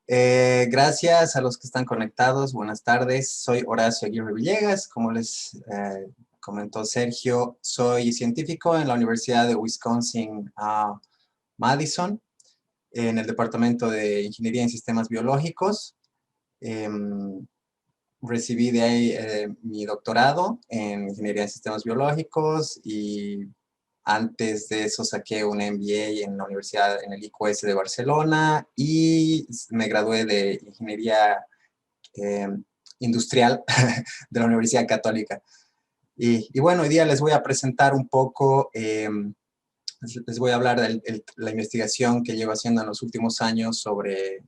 Gracias a los que están conectados. Buenas tardes. Soy Horacio Aguirre Villegas. Como les comentó Sergio, soy científico en la Universidad de Wisconsin, Madison, en el Departamento de Ingeniería en Sistemas Biológicos. Recibí de ahí mi doctorado en Ingeniería en Sistemas Biológicos y antes de eso saqué un MBA en la universidad, en el IQS de Barcelona, y me gradué de Ingeniería eh, Industrial de la Universidad Católica. Y bueno, hoy día les voy a presentar un poco, les voy a hablar de la investigación que llevo haciendo en los últimos años sobre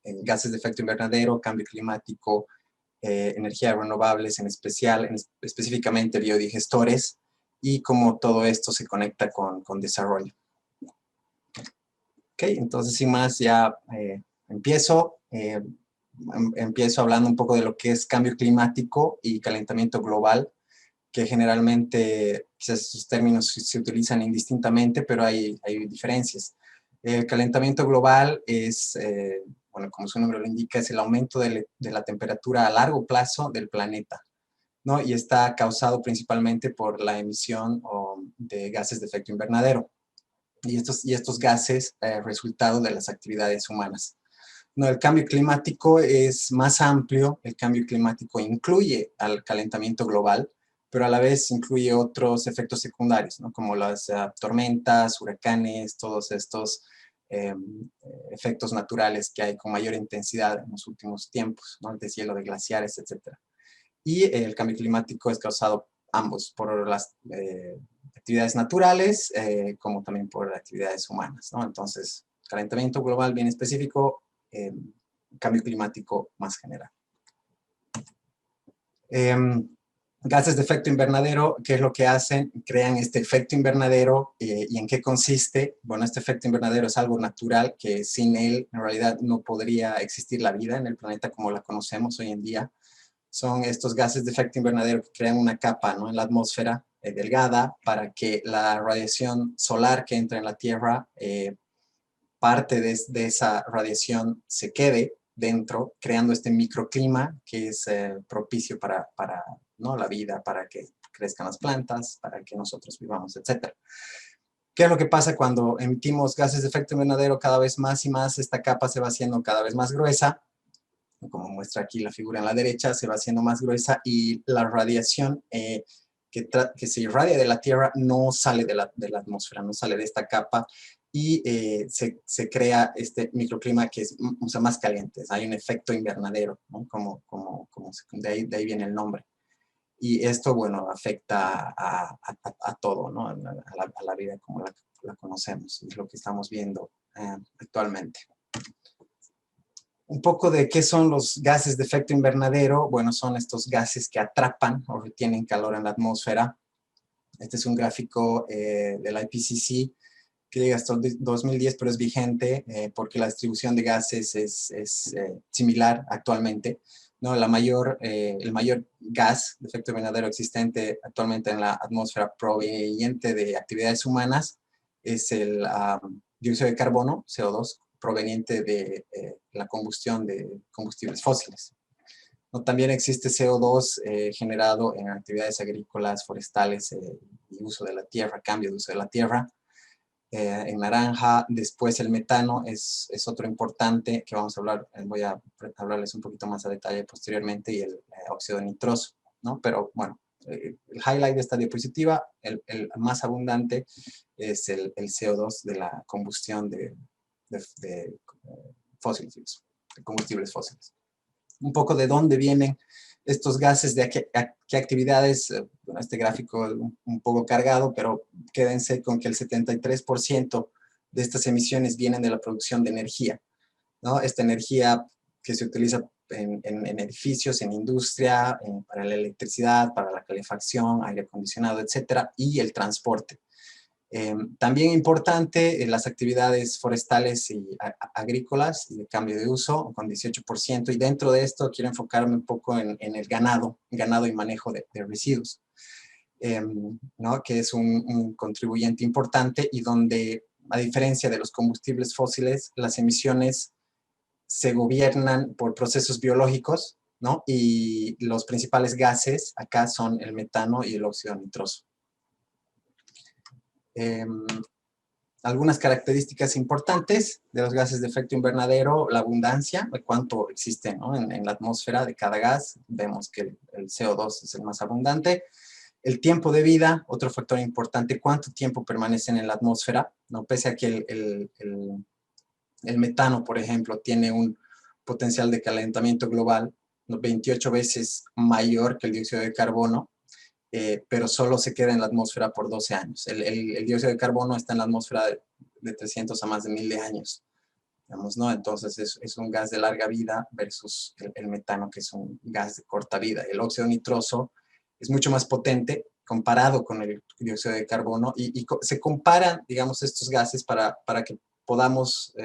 gases de efecto invernadero, cambio climático, energías renovables, específicamente biodigestores, y cómo todo esto se conecta con desarrollo. Ok, entonces sin más ya empiezo. Empiezo hablando un poco de lo que es cambio climático y calentamiento global, que generalmente quizás estos términos se utilizan indistintamente, pero hay diferencias. El calentamiento global es, bueno, como su nombre lo indica, es el aumento de la temperatura a largo plazo del planeta, ¿no? Y está causado principalmente por la emisión de gases de efecto invernadero. Y estos gases, resultado de las actividades humanas. No, el cambio climático es más amplio. El cambio climático incluye al calentamiento global, pero a la vez incluye otros efectos secundarios, ¿no? Como las tormentas, huracanes, todos estos efectos naturales que hay con mayor intensidad en los últimos tiempos, ¿no? El deshielo de glaciares, etc. Y el cambio climático es causado ambos por las actividades naturales, como también por actividades humanas, ¿no? Entonces, calentamiento global bien específico, cambio climático más general. Gases de efecto invernadero, ¿qué es lo que hacen? Crean este efecto invernadero. ¿Y en qué consiste? Bueno, este efecto invernadero es algo natural que sin él en realidad no podría existir la vida en el planeta como la conocemos hoy en día. Son estos gases de efecto invernadero que crean una capa, ¿no?, en la atmósfera delgada, para que la radiación solar que entra en la Tierra, parte de esa radiación se quede dentro, creando este microclima que es propicio para ¿no?, la vida, para que crezcan las plantas, para que nosotros vivamos, etc. ¿Qué es lo que pasa cuando emitimos gases de efecto invernadero cada vez más y más? Esta capa se va haciendo cada vez más gruesa, como muestra aquí la figura en la derecha, se va haciendo más gruesa, y la radiación que se irradia de la Tierra no sale de la atmósfera, no sale de esta capa, y se crea este microclima que es, o sea, más caliente. Hay un efecto invernadero, ¿no? De ahí viene el nombre. Y esto, bueno, afecta a todo, ¿no? A la vida como la conocemos, es lo que estamos viendo actualmente. Un poco de qué son los gases de efecto invernadero. Bueno, son estos gases que atrapan o retienen calor en la atmósfera. Este es un gráfico del IPCC que llega hasta el 2010, pero es vigente porque la distribución de gases es similar actualmente, ¿no? El mayor gas de efecto invernadero existente actualmente en la atmósfera proveniente de actividades humanas es el dióxido de carbono, CO2, proveniente de la combustión de combustibles fósiles. ¿No? También existe CO2 generado en actividades agrícolas, forestales, y uso de la tierra, cambio de uso de la tierra. En naranja. Después el metano es otro importante que vamos a hablar, voy a hablarles un poquito más a detalle posteriormente, y el óxido nitroso, ¿no? Pero bueno, el highlight de esta diapositiva, el más abundante, es el CO2 de la combustión de fósiles, de combustibles fósiles. Un poco de dónde vienen estos gases, de qué actividades. Bueno, este gráfico es un poco cargado, pero quédense con que el 73% de estas emisiones vienen de la producción de energía, ¿no? Esta energía que se utiliza en edificios, en industria, para la electricidad, para la calefacción, aire acondicionado, etcétera, y el transporte. También importante las actividades forestales y agrícolas y de cambio de uso, con 18%, y dentro de esto quiero enfocarme un poco en el ganado y manejo de residuos, ¿no? Que es un contribuyente importante, y donde, a diferencia de los combustibles fósiles, las emisiones se gobiernan por procesos biológicos, ¿no? Y los principales gases acá son el metano y el óxido nitroso. Algunas características importantes de los gases de efecto invernadero: la abundancia, de cuánto existe, ¿no?, en la atmósfera de cada gas. Vemos que el CO2 es el más abundante. El tiempo de vida, otro factor importante, cuánto tiempo permanecen en la atmósfera, ¿no? Pese a que el metano, por ejemplo, tiene un potencial de calentamiento global 28 veces mayor que el dióxido de carbono, pero solo se queda en la atmósfera por 12 años. El dióxido de carbono está en la atmósfera de 300 a más de 1000 de años, digamos, ¿no? Entonces es un gas de larga vida versus el metano, que es un gas de corta vida. El óxido nitroso es mucho más potente comparado con el dióxido de carbono, y se comparan, digamos, estos gases para que podamos,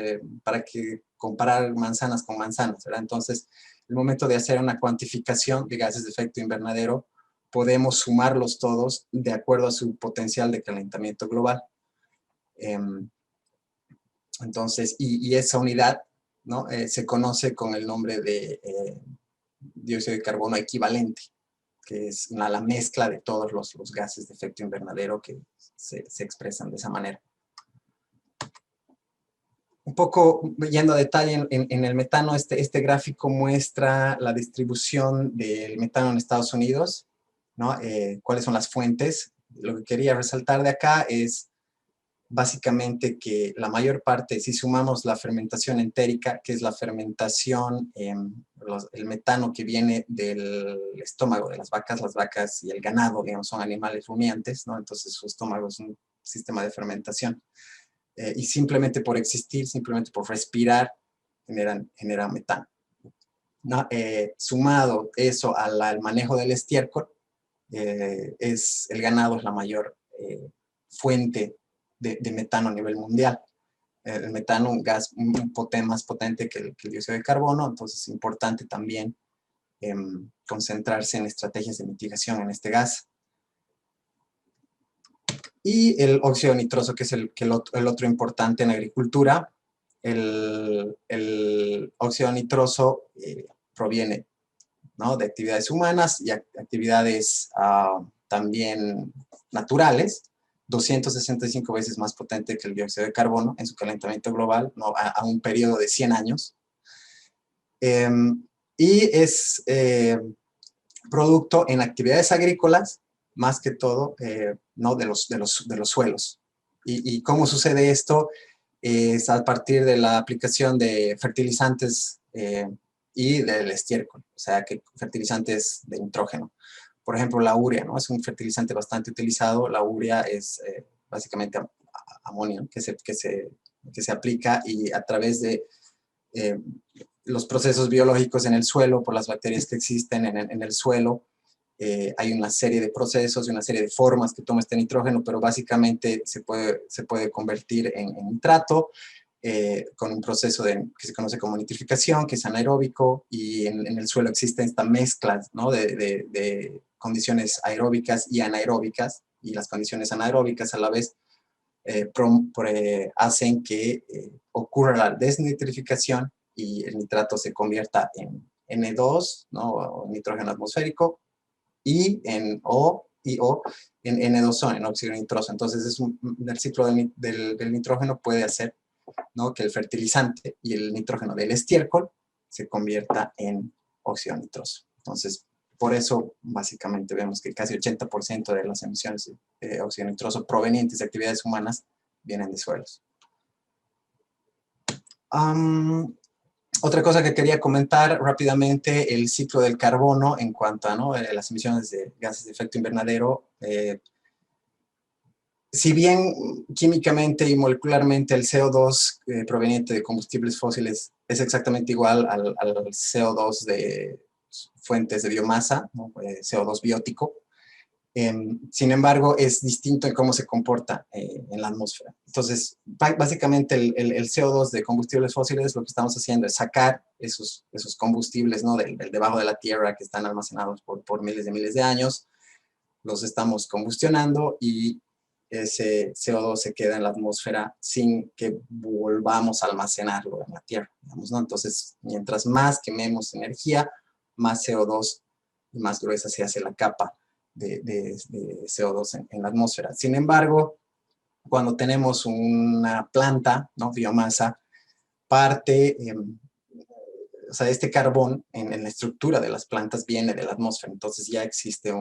comparar manzanas con manzanas, ¿verdad? Entonces, el momento de hacer una cuantificación de gases de efecto invernadero, podemos sumarlos todos de acuerdo a su potencial de calentamiento global. Entonces, y esa unidad, ¿no?, se conoce con el nombre de dióxido de carbono equivalente, que es la mezcla de todos los gases de efecto invernadero que se expresan de esa manera. Un poco yendo a detalle en el metano, este gráfico muestra la distribución del metano en Estados Unidos, ¿no? Cuáles son las fuentes. Lo que quería resaltar de acá es básicamente que la mayor parte, si sumamos la fermentación entérica, que es la fermentación, el metano que viene del estómago de las vacas y el ganado, digamos, son animales rumiantes, ¿no? Entonces su estómago es un sistema de fermentación. Y simplemente por existir, simplemente por respirar, generan metano, ¿no? Sumado eso al manejo del estiércol, el ganado es la mayor fuente de metano a nivel mundial. El metano, un gas más potente que el dióxido de carbono, entonces es importante también concentrarse en estrategias de mitigación en este gas. Y el óxido nitroso, que es el otro importante en agricultura. El óxido nitroso proviene, ¿no?, de actividades humanas y actividades también naturales, 265 veces más potente que el dióxido de carbono en su calentamiento global, ¿no?, a un periodo de 100 años. Y es producto en actividades agrícolas, más que todo, ¿no?, de los suelos. ¿Y cómo sucede esto? Es a partir de la aplicación de fertilizantes y del estiércol, o sea, que fertilizantes de nitrógeno. Por ejemplo, la urea, ¿no?, es un fertilizante bastante utilizado. La urea es básicamente amonio que se aplica, y a través de los procesos biológicos en el suelo, por las bacterias que existen en el suelo, hay una serie de procesos y una serie de formas que toma este nitrógeno, pero básicamente se puede convertir en nitrato con un proceso que se conoce como nitrificación, que es anaeróbico, y en el suelo existen estas mezclas, ¿no?, de condiciones aeróbicas y anaeróbicas, y las condiciones anaeróbicas a la vez hacen que ocurra la desnitrificación y el nitrato se convierta en N2, ¿no?, o nitrógeno atmosférico, y en N2O, en óxido nitroso. Entonces el ciclo del nitrógeno puede hacer, ¿no?, que el fertilizante y el nitrógeno del estiércol se convierta en óxido nitroso. Entonces, por eso básicamente vemos que casi 80% de las emisiones de óxido nitroso provenientes de actividades humanas vienen de suelos. Otra cosa que quería comentar rápidamente: el ciclo del carbono en cuanto a, ¿no?, las emisiones de gases de efecto invernadero. Si bien químicamente y molecularmente el CO2 proveniente de combustibles fósiles es exactamente igual al CO2 de fuentes de biomasa, ¿no?, CO2 biótico, sin embargo, es distinto en cómo se comporta en la atmósfera. Entonces, básicamente el CO2 de combustibles fósiles, lo que estamos haciendo es sacar esos combustibles, ¿no?, del debajo de la tierra, que están almacenados por miles de años. Los estamos combustionando y ese CO2 se queda en la atmósfera sin que volvamos a almacenarlo en la Tierra, digamos, ¿no? Entonces, mientras más quememos energía, más CO2 y más gruesa se hace la capa de CO2 en la atmósfera. Sin embargo, cuando tenemos una planta, ¿no? Biomasa, parte, o sea, este carbón en la estructura de las plantas viene de la atmósfera, entonces ya existe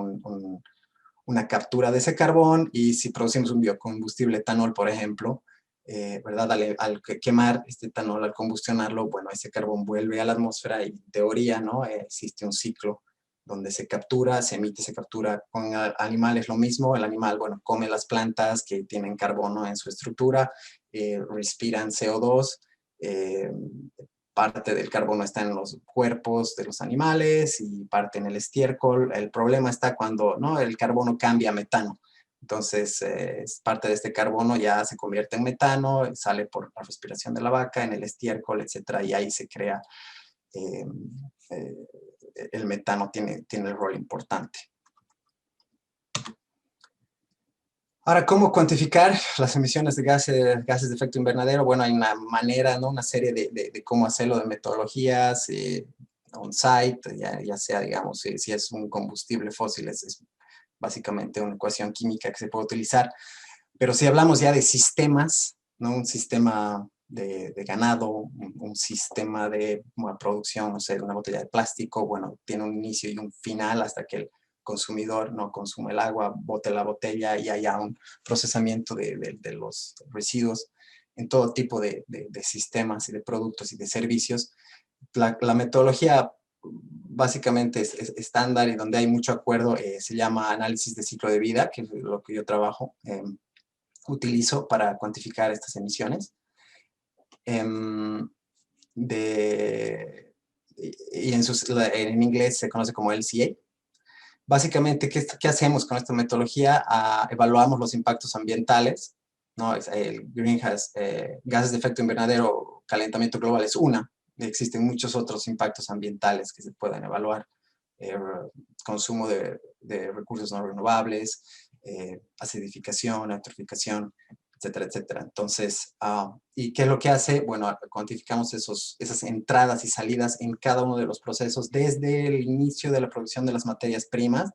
una captura de ese carbón, y si producimos un biocombustible etanol, por ejemplo, ¿verdad? Al quemar este etanol, al combustionarlo, bueno, ese carbón vuelve a la atmósfera y en teoría, ¿no? Existe un ciclo donde se captura, se emite, se captura. Con animales lo mismo, el animal, bueno, come las plantas que tienen carbono en su estructura, respiran CO2, parte del carbono está en los cuerpos de los animales y parte en el estiércol. El problema está cuando, ¿no?, el carbono cambia a metano. Entonces, parte de este carbono ya se convierte en metano, sale por la respiración de la vaca, en el estiércol, etcétera, y ahí se crea eh, eh, el metano tiene el rol importante. Ahora, ¿cómo cuantificar las emisiones de gases de efecto invernadero? Bueno, hay una manera, ¿no? Una serie de cómo hacerlo, de metodologías, on-site, ya sea, digamos, si es un combustible fósil, es básicamente una ecuación química que se puede utilizar. Pero si hablamos ya de sistemas, ¿no? Un sistema de ganado, un sistema de producción, no sé, de una botella de plástico, bueno, tiene un inicio y un final hasta que el consumidor no consume el agua, bote la botella y haya un procesamiento de los residuos en todo tipo de sistemas y de productos y de servicios. La metodología básicamente es estándar y donde hay mucho acuerdo, se llama análisis de ciclo de vida, que es lo que yo trabajo, utilizo para cuantificar estas emisiones. Y en inglés se conoce como LCA. Básicamente, ¿qué hacemos con esta metodología? Evaluamos los impactos ambientales, ¿no? El greenhouse, gases de efecto invernadero, calentamiento global es una. Existen muchos otros impactos ambientales que se pueden evaluar. Consumo de recursos no renovables, acidificación, eutroficación, etcétera, etcétera. Entonces, ¿y qué es lo que hace? Bueno, cuantificamos esas entradas y salidas en cada uno de los procesos, desde el inicio de la producción de las materias primas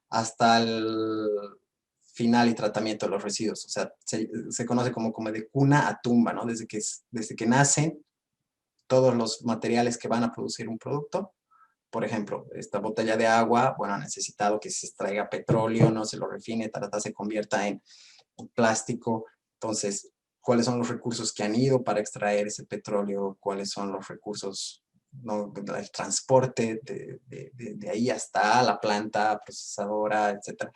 hasta el final y tratamiento de los residuos. O sea, se conoce como de cuna a tumba, ¿no? Desde que nacen todos los materiales que van a producir un producto. Por ejemplo, esta botella de agua, bueno, ha necesitado que se extraiga petróleo, no se lo refine, se convierta en plástico. Entonces, ¿cuáles son los recursos que han ido para extraer ese petróleo? ¿Cuáles son los recursos, ¿no?, el transporte de ahí hasta la planta procesadora, etcétera?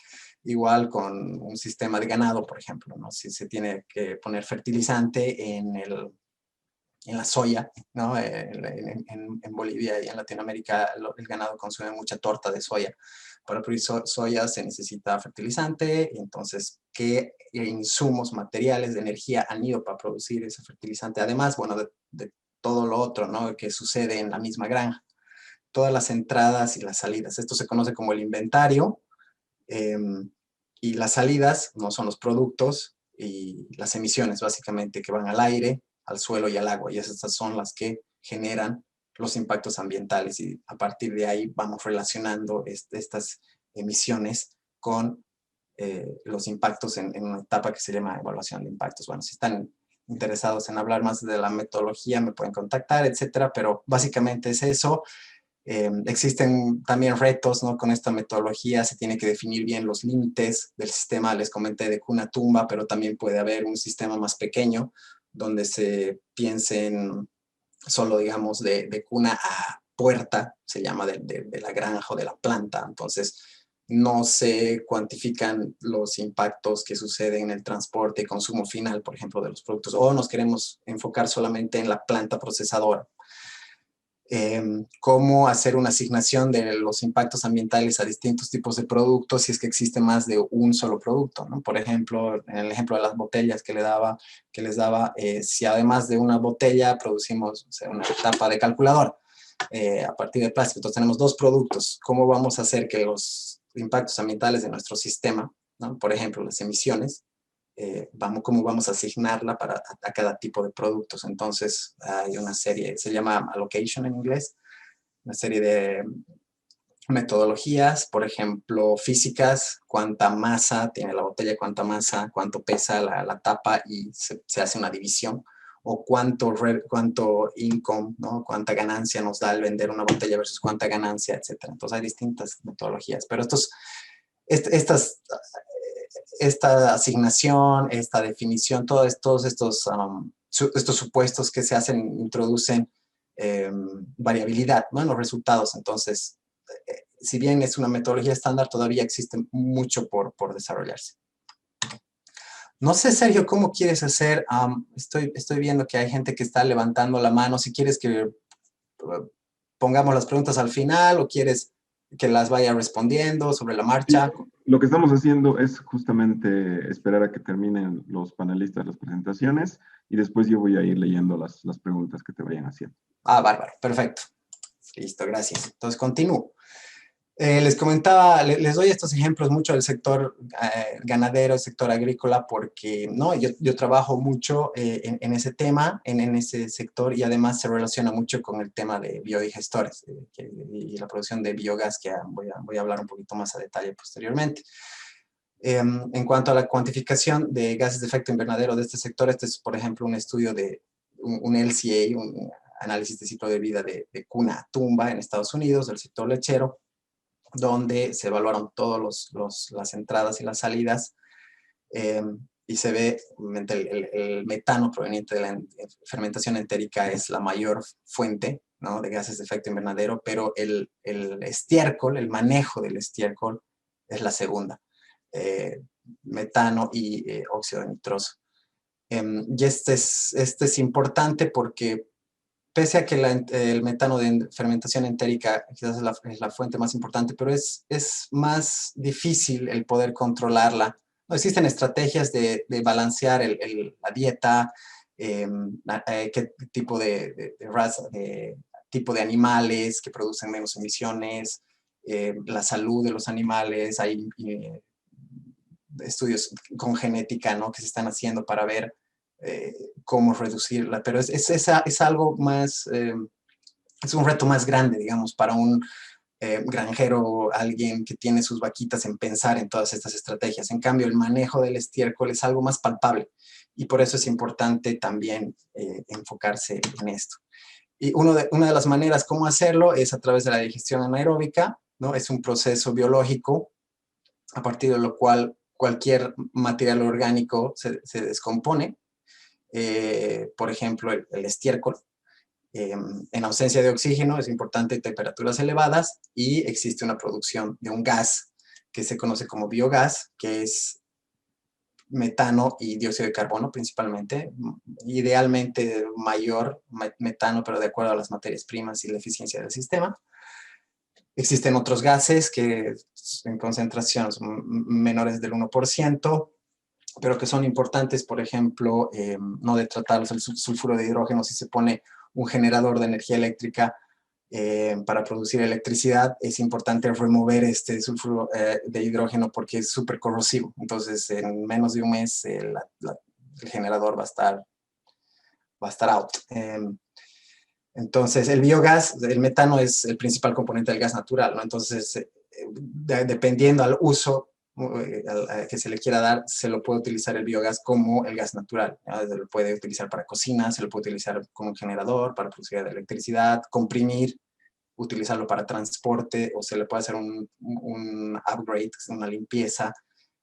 Igual con un sistema de ganado, por ejemplo, ¿no? Si se tiene que poner fertilizante en la soya, ¿no? En Bolivia y en Latinoamérica el ganado consume mucha torta de soya. Para producir soya se necesita fertilizante, y entonces, ¿qué insumos, materiales de energía han ido para producir ese fertilizante? Además, bueno, de todo lo otro, ¿no?, que sucede en la misma granja. Todas las entradas y las salidas. Esto se conoce como el inventario, y las salidas no son los productos, y las emisiones básicamente que van al aire, al suelo y al agua, y esas son las que generan los impactos ambientales, y a partir de ahí vamos relacionando estas emisiones con los impactos en una etapa que se llama evaluación de impactos. Bueno, si están interesados en hablar más de la metodología, me pueden contactar, etcétera, pero básicamente es eso. Existen también retos, ¿no?, con esta metodología. Se tiene que definir bien los límites del sistema. Les comenté de cuna a tumba, pero también puede haber un sistema más pequeño donde se piense en solo, digamos, de cuna a puerta, se llama, de la granja o de la planta. Entonces, no se cuantifican los impactos que suceden en el transporte y consumo final, por ejemplo, de los productos, o nos queremos enfocar solamente en la planta procesadora. Cómo hacer una asignación de los impactos ambientales a distintos tipos de productos si es que existe más de un solo producto, ¿no? Por ejemplo, en el ejemplo de las botellas que les daba, si además de una botella producimos, o sea, una tapa de calculadora a partir de plástico, entonces tenemos dos productos. ¿Cómo vamos a hacer que los impactos ambientales de nuestro sistema, ¿no?, por ejemplo, las emisiones, cómo vamos a asignarla a cada tipo de productos. Entonces hay una serie, se llama allocation en inglés, una serie de metodologías, por ejemplo, físicas, cuánta masa tiene la botella, cuánta masa, cuánto pesa la tapa y se hace una división, o cuánto income, ¿no? Cuánta ganancia nos da el vender una botella versus cuánta ganancia, etc. Entonces hay distintas metodologías, pero esta asignación, esta definición, todos estos supuestos que se hacen, introducen variabilidad, ¿no? En los resultados. Entonces, si bien es una metodología estándar, todavía existe mucho por desarrollarse. No sé, Sergio, ¿cómo quieres hacer? Estoy viendo que hay gente que está levantando la mano. Si quieres que pongamos las preguntas al final o quieres que las vaya respondiendo sobre la marcha. Sí, lo que estamos haciendo es justamente esperar a que terminen los panelistas las presentaciones y después yo voy a ir leyendo las preguntas que te vayan haciendo. Bárbaro, perfecto. Listo, gracias. Entonces, continúo. Les comentaba, les doy estos ejemplos mucho del sector ganadero, el sector agrícola, porque ¿no? yo trabajo mucho en ese tema, en ese sector, y además se relaciona mucho con el tema de biodigestores y la producción de biogás, que voy a hablar un poquito más a detalle posteriormente. En cuanto a la cuantificación de gases de efecto invernadero de este sector, este es, por ejemplo, un estudio de un LCA, un análisis de ciclo de vida de cuna a tumba en Estados Unidos, del sector lechero, donde se evaluaron todas las entradas y las salidas, y se ve el metano proveniente de la fermentación entérica es la mayor fuente, ¿no? De gases de efecto invernadero, pero el estiércol, el manejo del estiércol es la segunda, metano y óxido nitroso. Y este es importante porque pese a que el metano de fermentación entérica quizás es la fuente más importante, pero es más difícil el poder controlarla. No existen estrategias de balancear la dieta, qué tipo de raza, tipo de animales que producen menos emisiones, la salud de los animales. Hay estudios con genética, ¿no? Que se están haciendo para ver cómo reducirla, pero es algo más, es un reto más grande, digamos, para un granjero, alguien que tiene sus vaquitas, en pensar en todas estas estrategias. En cambio, el manejo del estiércol es algo más palpable y por eso es importante también enfocarse en esto. Y una de las maneras cómo hacerlo es a través de la digestión anaeróbica, ¿no? Es un proceso biológico a partir de lo cual cualquier material orgánico se descompone. Por ejemplo, el estiércol. En ausencia de oxígeno es importante temperaturas elevadas y existe una producción de un gas que se conoce como biogás, que es metano y dióxido de carbono principalmente, idealmente mayor metano, pero de acuerdo a las materias primas y la eficiencia del sistema. Existen otros gases que en concentraciones menores del 1%, pero que son importantes, por ejemplo, no de tratarlos el sulfuro de hidrógeno. Si se pone un generador de energía eléctrica para producir electricidad, es importante remover este sulfuro de hidrógeno porque es súper corrosivo. Entonces, en menos de un mes, el generador va a estar out. Entonces, el biogás, el metano es el principal componente del gas natural, ¿no? Entonces, dependiendo al uso que se le quiera dar, se lo puede utilizar el biogás como el gas natural, ¿no? Se lo puede utilizar para cocina, se lo puede utilizar como un generador para producir electricidad, comprimir, utilizarlo para transporte, o se le puede hacer un upgrade, una limpieza,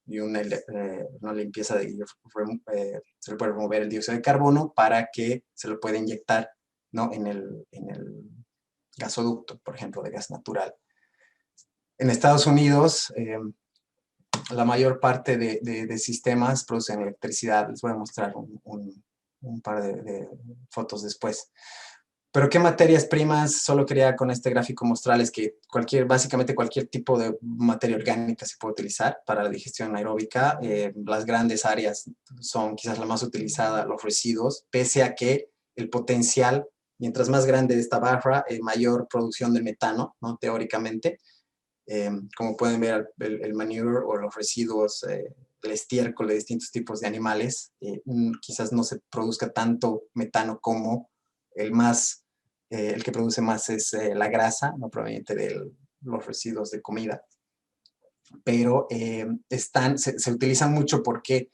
y una limpieza se le puede remover el dióxido de carbono para que se lo pueda inyectar, ¿no? en el gasoducto, por ejemplo, de gas natural. En Estados Unidos, la mayor parte de sistemas producen electricidad. Les voy a mostrar un par de fotos después. Pero ¿qué materias primas? Solo quería con este gráfico mostrarles que básicamente cualquier tipo de materia orgánica se puede utilizar para la digestión anaeróbica. Las grandes áreas son quizás la más utilizada, los residuos, pese a que el potencial, mientras más grande esta barra, mayor producción de metano, ¿no? Teóricamente. Como pueden ver, el manure o los residuos, estiércol de distintos tipos de animales, quizás no se produzca tanto metano como el que produce más es la grasa, no proveniente de los residuos de comida, pero se utilizan mucho porque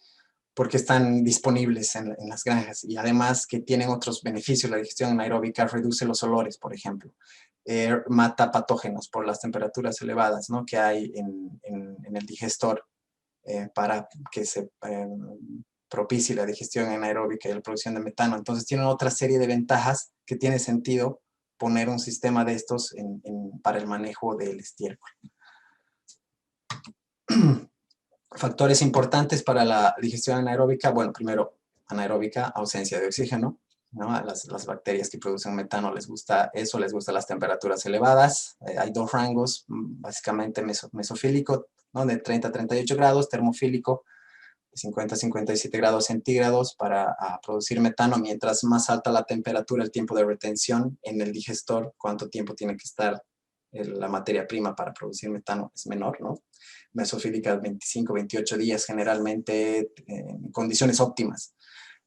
están disponibles en las granjas y además que tienen otros beneficios. La digestión anaeróbica reduce los olores, por ejemplo. Mata patógenos por las temperaturas elevadas, ¿no?, que hay en el digestor para que se propicie la digestión anaeróbica y la producción de metano. Entonces tienen otra serie de ventajas que tiene sentido poner un sistema de estos para el manejo del estiércol. Factores importantes para la digestión anaeróbica. Bueno, primero, anaeróbica, ausencia de oxígeno, ¿no? A las bacterias que producen metano les gusta eso, les gustan las temperaturas elevadas. Hay dos rangos, básicamente mesofílico, ¿no?, de 30 a 38 grados, termofílico, de 50 a 57 grados centígrados para producir metano. Mientras más alta la temperatura, el tiempo de retención en el digestor, cuánto tiempo tiene que estar la materia prima para producir metano es menor, ¿no? Mesofílica 25, 28 días generalmente en condiciones óptimas.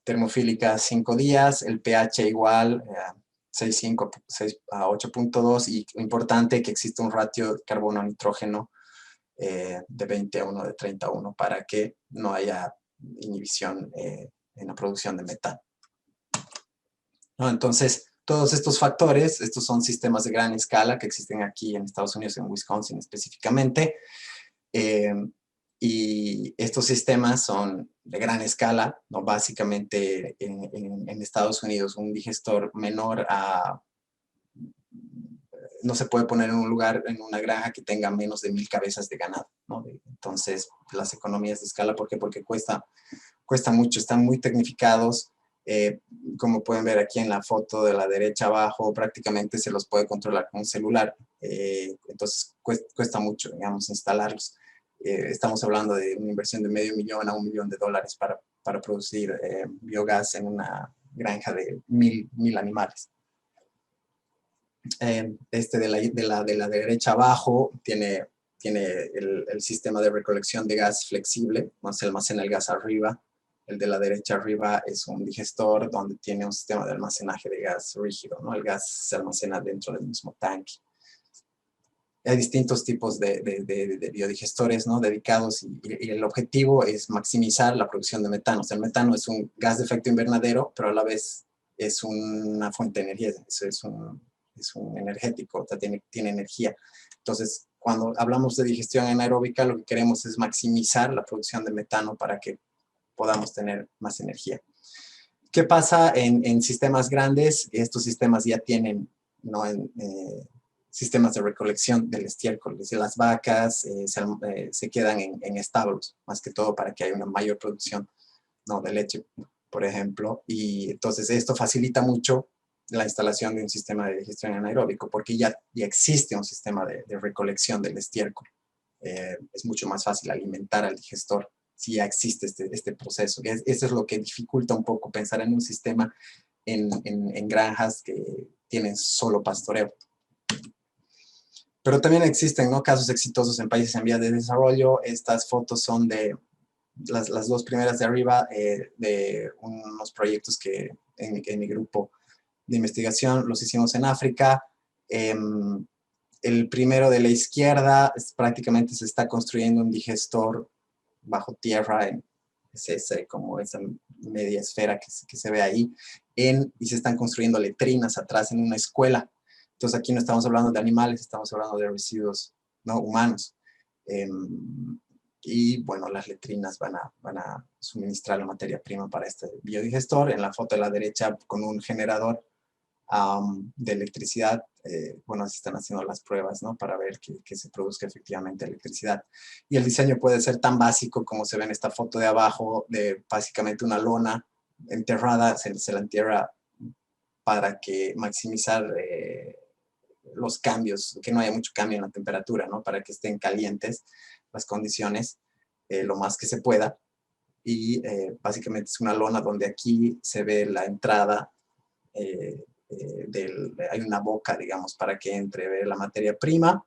Termofílica 5 días, el pH igual 6,5 a 8,2 y importante que existe un ratio carbono-nitrógeno de 20 a 1, de 30 a 1 para que no haya inhibición en la producción de metano, ¿no? Entonces, todos estos factores, estos son sistemas de gran escala que existen aquí en Estados Unidos, en Wisconsin específicamente, y estos sistemas son de gran escala, ¿no? Básicamente en Estados Unidos un digestor menor a... no se puede poner en un lugar, en una granja que tenga menos de 1000 cabezas de ganado, ¿no? Entonces, las economías de escala, ¿por qué? Porque cuesta mucho, están muy tecnificados. Como pueden ver aquí en la foto de la derecha abajo, prácticamente se los puede controlar con un celular. Entonces, cuesta mucho, digamos, instalarlos. Estamos hablando de una inversión de $500,000 a $1 millón para producir biogás en una granja de 1000 animales. De la derecha abajo tiene el sistema de recolección de gas flexible, ¿no? Se almacena el gas arriba. El de la derecha arriba es un digestor donde tiene un sistema de almacenaje de gas rígido, ¿no? El gas se almacena dentro del mismo tanque. Hay distintos tipos de biodigestores, ¿no?, dedicados y el objetivo es maximizar la producción de metano. O sea, el metano es un gas de efecto invernadero, pero a la vez es una fuente de energía, es un energético, o sea, tiene energía. Entonces, cuando hablamos de digestión anaeróbica, lo que queremos es maximizar la producción de metano para que podamos tener más energía. ¿Qué pasa en sistemas grandes? Estos sistemas ya tienen, ¿no?, sistemas de recolección del estiércol. Es decir, las vacas se quedan en establos, más que todo para que haya una mayor producción, ¿no?, de leche, por ejemplo. Y entonces esto facilita mucho la instalación de un sistema de digestión anaeróbico, porque ya existe un sistema de recolección del estiércol. Es mucho más fácil alimentar al digestor si ya existe este proceso. Eso es lo que dificulta un poco pensar en un sistema en granjas que tienen solo pastoreo. Pero también existen, ¿no?, casos exitosos en países en vías de desarrollo. Estas fotos son de las dos primeras de arriba, de unos proyectos que en mi grupo de investigación los hicimos en África. El primero de la izquierda prácticamente se está construyendo un digestor bajo tierra, como esa media esfera que se ve ahí, y se están construyendo letrinas atrás en una escuela. Entonces aquí no estamos hablando de animales, estamos hablando de residuos, ¿no?, humanos. Y bueno, las letrinas van a suministrar la materia prima para este biodigestor. En la foto de la derecha, con un generador de electricidad, bueno, se están haciendo las pruebas, ¿no?, para ver que se produzca efectivamente electricidad. Y el diseño puede ser tan básico como se ve en esta foto de abajo, de básicamente una lona enterrada, se la entierra para maximizar los cambios, que no haya mucho cambio en la temperatura, ¿no?, para que estén calientes las condiciones lo más que se pueda. Y básicamente es una lona donde aquí se ve la entrada, hay una boca, digamos, para que entre la materia prima,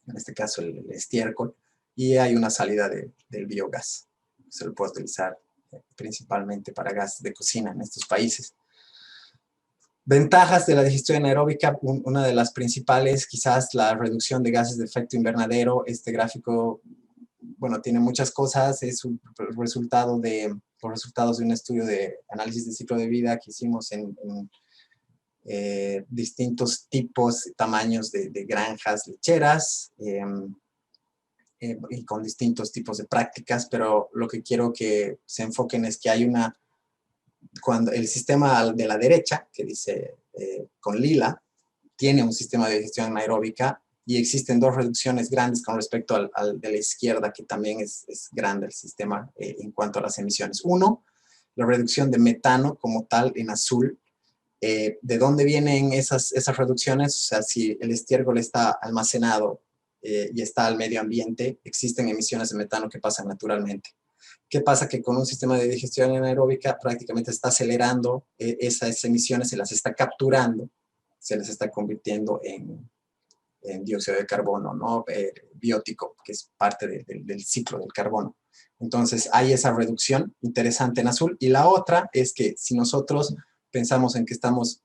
en este caso el estiércol, y hay una salida del biogás. se lo puede utilizar principalmente para gas de cocina en estos países. Ventajas de la digestión anaeróbica, una de las principales, quizás la reducción de gases de efecto invernadero. Este gráfico, bueno, tiene muchas cosas, es los resultados de un estudio de análisis de ciclo de vida que hicimos en distintos tipos, tamaños de granjas lecheras, y con distintos tipos de prácticas, pero lo que quiero que se enfoquen es que hay cuando el sistema de la derecha, que dice con lila, tiene un sistema de digestión anaeróbica y existen dos reducciones grandes con respecto al de la izquierda, que también es grande el sistema en cuanto a las emisiones. Uno, la reducción de metano como tal en azul. ¿De dónde vienen esas reducciones? O sea, si el estiércol está almacenado y está al medio ambiente, existen emisiones de metano que pasan naturalmente. ¿Qué pasa? Que con un sistema de digestión anaeróbica prácticamente está acelerando esas emisiones, se las está capturando, se las está convirtiendo en dióxido de carbono, ¿no? Biótico, que es parte del ciclo del carbono. Entonces hay esa reducción interesante en azul. Y la otra es que si nosotros pensamos en que estamos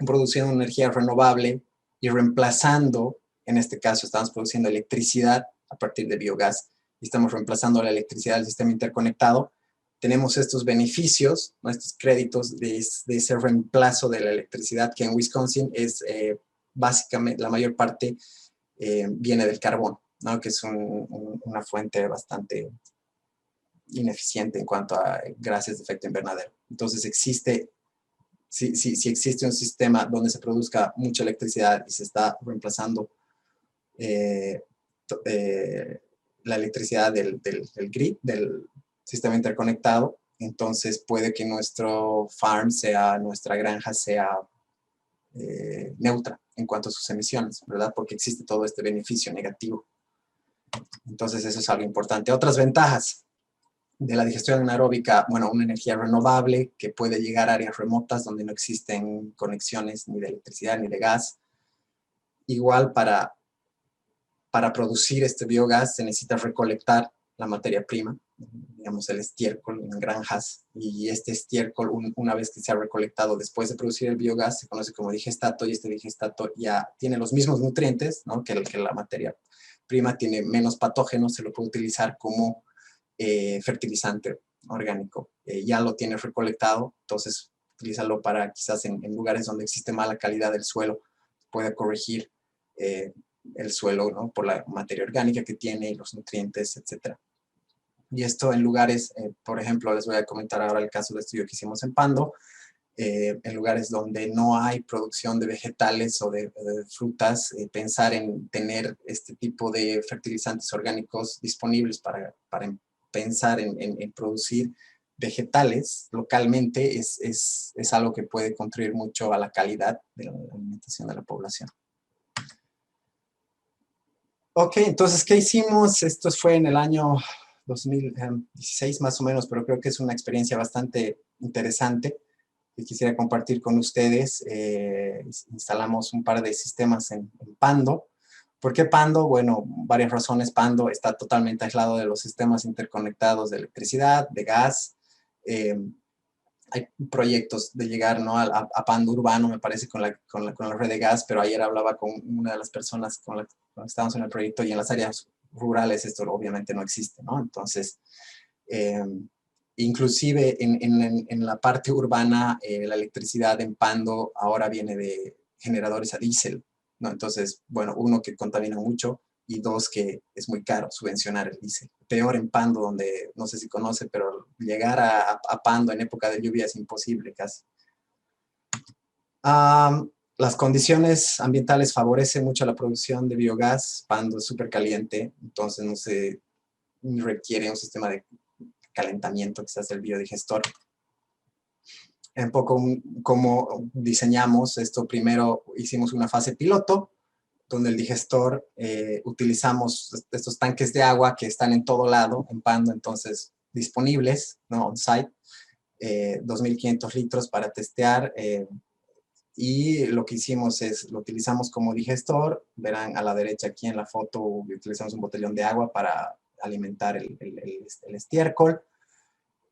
produciendo energía renovable y reemplazando, en este caso estamos produciendo electricidad a partir de biogás, y estamos reemplazando la electricidad del sistema interconectado, tenemos estos beneficios, ¿no? Estos créditos de ese reemplazo de la electricidad, que en Wisconsin es básicamente, la mayor parte viene del carbón, ¿no? Que es una fuente bastante ineficiente en cuanto a gases de efecto invernadero. Entonces si existe un sistema donde se produzca mucha electricidad y se está reemplazando la electricidad del grid, del sistema interconectado, entonces puede que nuestro farm nuestra granja sea neutra en cuanto a sus emisiones, ¿verdad? Porque existe todo este beneficio negativo. Entonces eso es algo importante. Otras ventajas de la digestión anaeróbica, bueno, una energía renovable que puede llegar a áreas remotas donde no existen conexiones ni de electricidad ni de gas. Igual para producir este biogás se necesita recolectar la materia prima, digamos el estiércol en granjas, y este estiércol, una vez que se ha recolectado después de producir el biogás, se conoce como digestato, y este digestato ya tiene los mismos nutrientes, ¿no? que la materia prima, tiene menos patógenos, se lo puede utilizar como fertilizante orgánico. Ya lo tienes recolectado, entonces utilízalo para quizás en lugares donde existe mala calidad del suelo, puede corregir el suelo, ¿no? Por la materia orgánica que tiene y los nutrientes, etc. Y esto en lugares, por ejemplo, les voy a comentar ahora el caso del estudio que hicimos en Pando, en lugares donde no hay producción de vegetales o de frutas, pensar en tener este tipo de fertilizantes orgánicos disponibles para pensar en producir vegetales localmente es algo que puede contribuir mucho a la calidad de la alimentación de la población. Ok, entonces, ¿qué hicimos? Esto fue en el año 2016 más o menos, pero creo que es una experiencia bastante interesante que quisiera compartir con ustedes. Instalamos un par de sistemas en Pando. ¿Por qué Pando? Bueno, varias razones. Pando está totalmente aislado de los sistemas interconectados de electricidad, de gas. Hay proyectos de llegar, ¿no? a Pando urbano, me parece, con la red de gas, pero ayer hablaba con una de las personas con las que estábamos en el proyecto, y en las áreas rurales esto obviamente no existe, ¿no? Entonces, inclusive en la parte urbana, la electricidad en Pando ahora viene de generadores a diésel, ¿no? Entonces, bueno, uno, que contamina mucho, y dos, que es muy caro subvencionar el diésel. Peor en Pando, donde no sé si conoce, pero llegar a Pando en época de lluvia es imposible casi. Las condiciones ambientales favorecen mucho la producción de biogás. Pando es súper caliente, entonces no se requiere un sistema de calentamiento, quizás el biodigestor. Un poco como diseñamos esto: primero hicimos una fase piloto, donde el digestor, utilizamos estos tanques de agua que están en todo lado, en Pando, entonces disponibles, ¿no? On-site, 2.500 litros para testear, y lo que hicimos es, lo utilizamos como digestor. Verán a la derecha aquí en la foto, utilizamos un botellón de agua para alimentar el estiércol.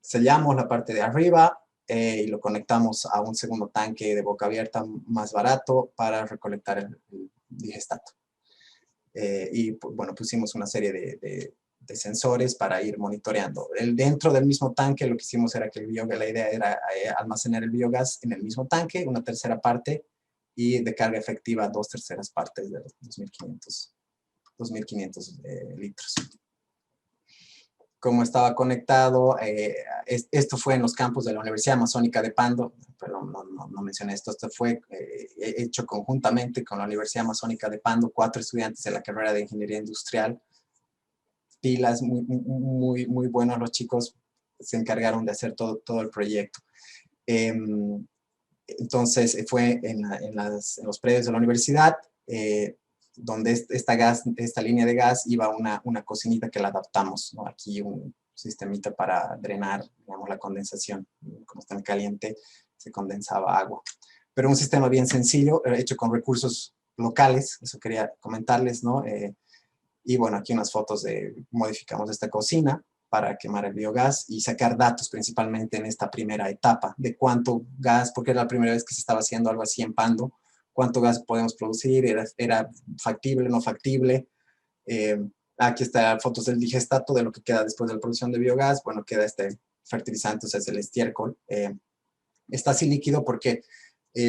sellamos la parte de arriba y lo conectamos a un segundo tanque de boca abierta más barato para recolectar el digestato. Y bueno, pusimos una serie de sensores para ir monitoreando. Dentro del mismo tanque lo que hicimos era que la idea era almacenar el biogás en el mismo tanque, una tercera parte, y de carga efectiva 2/3 partes de los 2.500 litros. Cómo estaba conectado, esto fue en los campus de la Universidad Amazónica de Pando, perdón, no mencioné esto, esto fue hecho conjuntamente con la Universidad Amazónica de Pando, 4 estudiantes de la carrera de Ingeniería Industrial, pilas, muy buenos los chicos, se encargaron de hacer todo el proyecto. Entonces fue en los predios de la universidad, donde esta línea de gas iba una cocinita que la adaptamos, ¿no? Aquí un sistemita para drenar, digamos, la condensación. Como está caliente, se condensaba agua. Pero un sistema bien sencillo, hecho con recursos locales, eso quería comentarles, ¿no? Y bueno, aquí unas fotos modificamos esta cocina para quemar el biogás y sacar datos principalmente en esta primera etapa de cuánto gas, porque era la primera vez que se estaba haciendo algo así en Pando, cuánto gas podemos producir, era factible, no factible. Aquí están fotos del digestato, de lo que queda después de la producción de biogás. Bueno, queda este fertilizante, o sea, es el estiércol. Está así líquido porque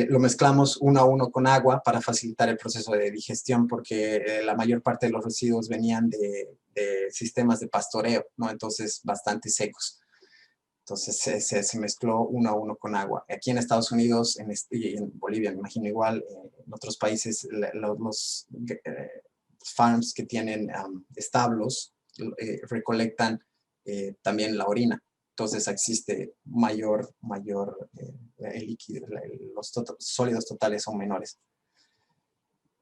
lo mezclamos uno a uno con agua para facilitar el proceso de digestión, porque la mayor parte de los residuos venían de sistemas de pastoreo, ¿no? Entonces, bastante secos. Entonces, se mezcló uno a uno con agua. Aquí en Estados Unidos y en Bolivia, me imagino igual, en otros países, los farms que tienen establos recolectan también la orina. Entonces existe mayor el líquido, los sólidos totales son menores.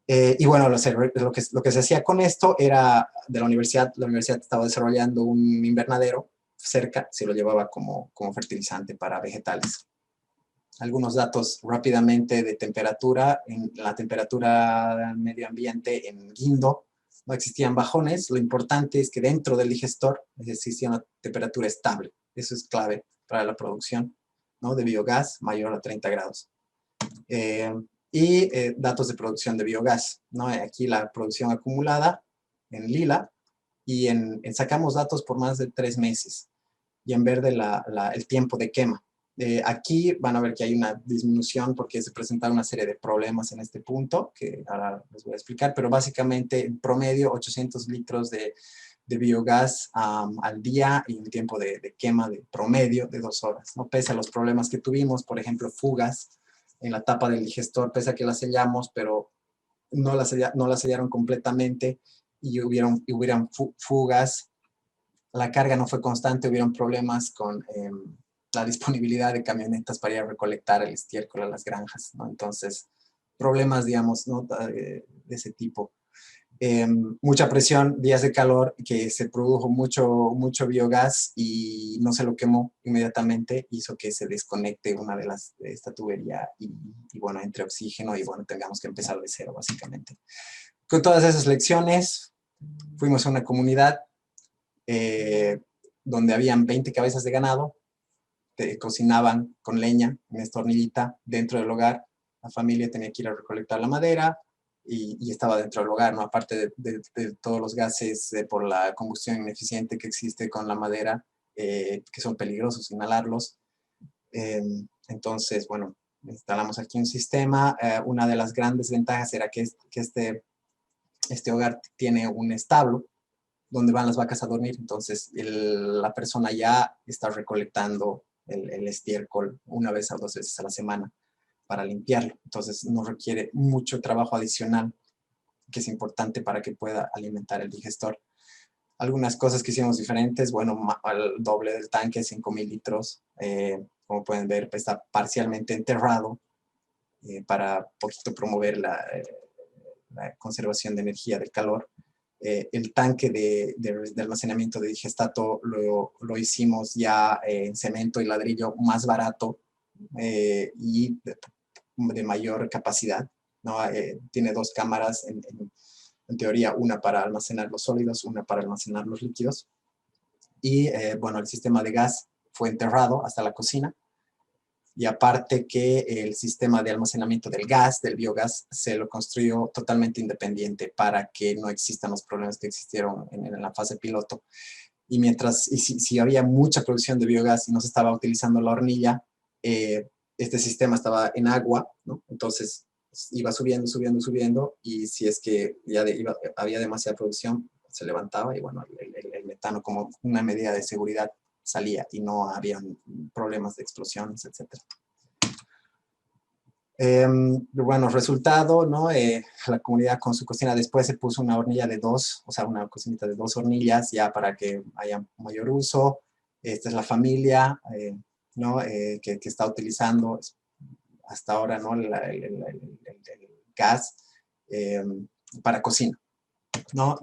Y bueno, lo que se hacía con esto era de la universidad estaba desarrollando un invernadero cerca, se lo llevaba como fertilizante para vegetales. Algunos datos rápidamente de temperatura. En la temperatura del medio ambiente en Guindo no existían bajones. Lo importante es que dentro del digestor existía una temperatura estable. Eso es clave para la producción, ¿no?, de biogás mayor a 30 grados. Datos de producción de biogás, ¿no? Aquí la producción acumulada en lila y sacamos datos por más de 3 meses y en verde el tiempo de quema. Aquí van a ver que hay una disminución porque se presentaron una serie de problemas en este punto que ahora les voy a explicar, pero básicamente en promedio 800 litros de biogás al día y un tiempo de quema de promedio de 2 horas, ¿no? Pese a los problemas que tuvimos, por ejemplo, fugas en la tapa del digestor, pese a que la sellamos, pero no la sellaron completamente y hubieran fugas. La carga no fue constante, hubieron problemas con la disponibilidad de camionetas para ir a recolectar el estiércol a las granjas, ¿no? Entonces, problemas, digamos, ¿no?, de ese tipo. Mucha presión, días de calor, que se produjo mucho biogás y no se lo quemó inmediatamente, hizo que se desconecte una de esta tubería y bueno, entre oxígeno y bueno, tengamos que empezar de cero básicamente. Con todas esas lecciones, fuimos a una comunidad donde habían 20 cabezas de ganado, cocinaban con leña en esta hornillita dentro del hogar. La familia tenía que ir a recolectar la madera y estaba dentro del hogar, ¿no? Aparte de todos los gases por la combustión ineficiente que existe con la madera, que son peligrosos inhalarlos. Entonces, bueno, instalamos aquí un sistema. Una de las grandes ventajas era que este hogar tiene un establo donde van las vacas a dormir, entonces la persona ya está recolectando el estiércol una vez o 2 veces a la semana para limpiarlo, entonces no requiere mucho trabajo adicional, que es importante para que pueda alimentar el digestor. Algunas cosas que hicimos diferentes, bueno, al doble del tanque, 5.000 litros, como pueden ver, pues está parcialmente enterrado para poquito promover la conservación de energía del calor. El tanque de almacenamiento de digestato lo hicimos ya en cemento y ladrillo más barato y de mayor capacidad, ¿no? Tiene 2 cámaras, en teoría, una para almacenar los sólidos, una para almacenar los líquidos. Y bueno, el sistema de gas fue enterrado hasta la cocina. Y aparte que el sistema de almacenamiento del gas, del biogás, se lo construyó totalmente independiente para que no existan los problemas que existieron en la fase piloto. Y si había mucha producción de biogás y no se estaba utilizando la hornilla, este sistema estaba en agua, ¿no? Entonces iba subiendo, subiendo, subiendo, y si es que ya había demasiada producción, se levantaba y bueno, el metano como una medida de seguridad salía y no habían problemas de explosiones, etc. Bueno, resultado, ¿no? La comunidad con su cocina, después se puso una hornilla de 2, o sea, una cocinita de 2 hornillas ya para que haya mayor uso. Esta es la familia, ¿no? Que está utilizando hasta ahora, ¿no? El gas para cocina, ¿no?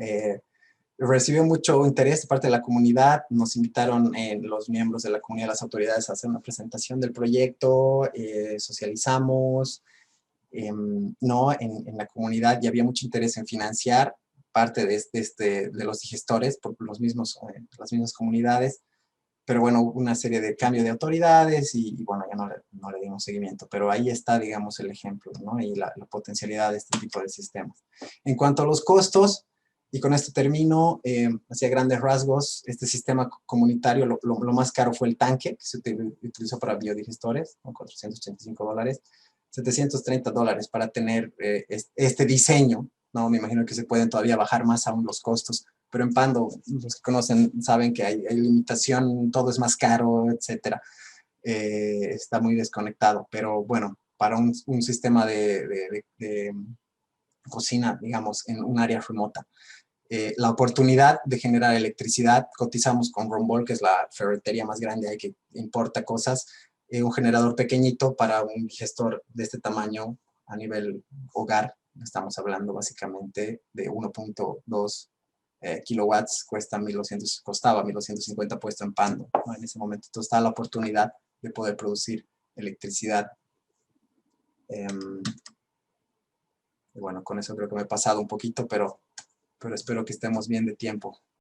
Recibió mucho interés de parte de la comunidad. Nos invitaron los miembros de la comunidad, las autoridades, a hacer una presentación del proyecto, socializamos, ¿no? En la comunidad ya había mucho interés en financiar parte de los digestores por las mismas comunidades, pero bueno, hubo una serie de cambios de autoridades y bueno, ya no le dimos seguimiento, pero ahí está, digamos, el ejemplo, ¿no? Y la potencialidad de este tipo de sistemas. En cuanto a los costos, y con esto termino, hacia grandes rasgos, este sistema comunitario, lo más caro fue el tanque, que se utilizó para biodigestores, ¿no? $485, $730 para tener este diseño, ¿no? Me imagino que se pueden todavía bajar más aún los costos, pero en Pando, los que conocen saben que hay limitación, todo es más caro, etc. Está muy desconectado, pero bueno, para un sistema de cocina, digamos, en un área remota. La oportunidad de generar electricidad, cotizamos con Rombol, que es la ferretería más grande ahí que importa cosas, un generador pequeñito para un digestor de este tamaño a nivel hogar. Estamos hablando básicamente de 1.2 kilowatts, costaba 1.250 puesto en Pando, ¿no? En ese momento. Entonces está la oportunidad de poder producir electricidad. Y bueno, con eso creo que me he pasado un poquito, pero espero que estemos bien de tiempo.